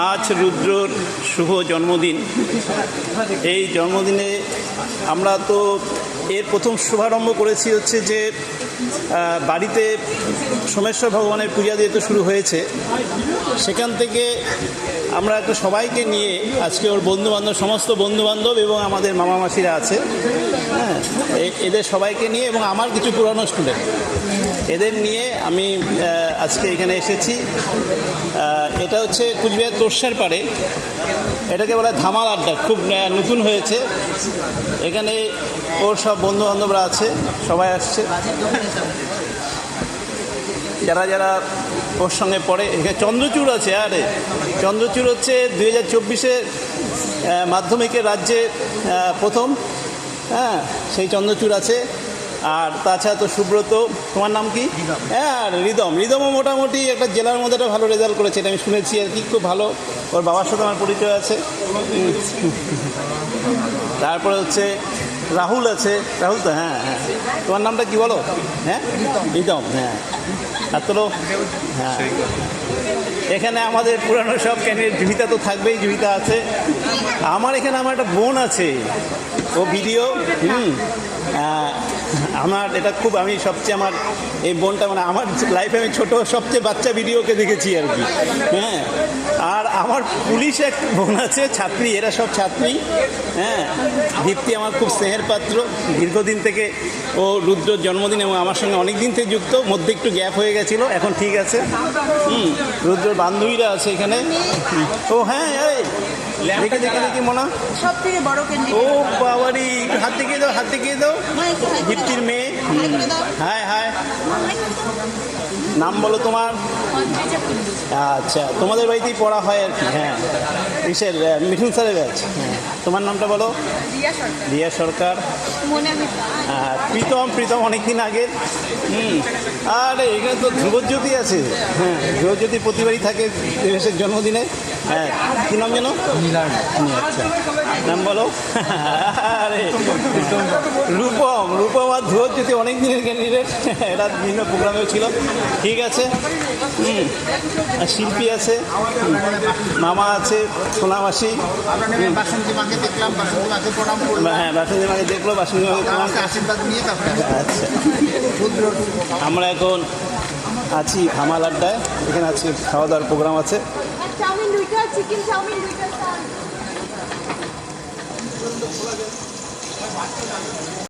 আজ রুদ্রর শুভ জন্মদিন। এই জন্মদিনে আমরা তো এর প্রথম শুভারম্ভ করেছি হচ্ছে যে বাড়িতে সোমেশ্বর ভগবানের পূজা দিয়ে তো শুরু হয়েছে। সেখান থেকে আমরা একটু সবাইকে নিয়ে আজকে ওর বন্ধুবান্ধব, সমস্ত বন্ধুবান্ধব এবং আমাদের মামা মাসিরা আছে, হ্যাঁ, এদের সবাইকে নিয়ে এবং আমার কিছু পুরানো স্টুডেন্ট, এদের নিয়ে আমি আজকে এখানে এসেছি। এটা হচ্ছে কুচবিহার তোরসার পাড়ে, এটাকে বলা হয় ধামাল আড্ডা, খুব নতুন হয়েছে। এখানে ওর সব বন্ধুবান্ধবরা আছে, সবাই আসছে, যারা যারা ওর সঙ্গে পড়ে। এখানে চন্দ্রচূড় আছে, আরে চন্দ্রচূড় হচ্ছে 2024-এ মাধ্যমিকের রাজ্যে প্রথম, হ্যাঁ, সেই চন্দ্রচূড় আছে। আর তাছাড়া তো সুব্রত, তোমার নাম কি? হ্যাঁ, আর রিদমও মোটামুটি একটা জেলার মধ্যে একটা ভালো রেজাল্ট করেছে, এটা আমি শুনেছি আর কি, খুব ভালো। ওর বাবার সাথে আমার পরিচয় আছে। তারপরে হচ্ছে রাহুল আছে, রাহুল তো, হ্যাঁ হ্যাঁ, তোমার নামটা কি বলো? হ্যাঁ, রিদম, হ্যাঁ। আর তোর, হ্যাঁ, এখানে আমাদের পুরানো সব ক্যান্ডিডেট, জুহিতা তো থাকবেই, জুহিতা আছে। আমার এখানে আমার একটা বোন আছে, ও ভিডিও, আমার এটা খুব, আমি সবচেয়ে, আমার এই বোনটা মানে আমার লাইফে আমি ছোটো সবচেয়ে বাচ্চা ভিডিওকে দেখেছি আর কি, হ্যাঁ। আর আমার পুলিশ এক বোন আছে, ছাত্রী, এরা সব ছাত্রী, হ্যাঁ। দীপ্তি আমার খুব স্নেহের পাত্র, দীর্ঘদিন থেকে ও রুদ্রর জন্মদিন এবং আমার সঙ্গে অনেক দিন থেকে যুক্ত, মধ্যে একটু গ্যাপ হয়ে গেছিলো, এখন ঠিক আছে। রুদ্রর বান্ধবীরা আছে এখানে। ও হ্যাঁ, দেখে দেখে দেখি মনে সবথেকে বড় ক্যান্ডিডেট। ও বাবারি, হাত দেখিয়ে দাও, হাত দেখিয়ে দাও। দীপ্তির মেয়ে। হায় হায়, নাম বলো তোমার? আচ্ছা, তোমাদের বাড়িতেই পড়া হয় আর কি, হ্যাঁ, কিসের? মিঠুন স্যারের ব্যাচ। হ্যাঁ, তোমার নামটা বলো? রিয়া সরকার। প্রীতম অনেকদিন আগের। আর এখানে তো ধ্রুবজ্যোতি আছে, হ্যাঁ, ধ্রুবজ্যোতি প্রতিবারই থাকে দেশের জন্মদিনে। হ্যাঁ, কী নাম যেন? আচ্ছা, নাম বলো? আরে রূপম আর ধ্রুবজ্যোতি অনেক দিনের ক্যান্ডিডেট, এরা বিভিন্ন প্রোগ্রামেও ছিল। ঠিক আছে। আর শিল্পী আছে, মামা আছে, সোনামাসি। হ্যাঁ, বাসন্তী মাকে দেখলো, বাসন্তী মাকে আশীর্বাদ নিয়ে। আচ্ছা, আমরা এখন আছি ধামাল আড্ডায়, এখানে আজকে খাওয়া দাওয়ার প্রোগ্রাম আছে। চাউমিন দুইটা, চিকেন চাউমিন দুইটা।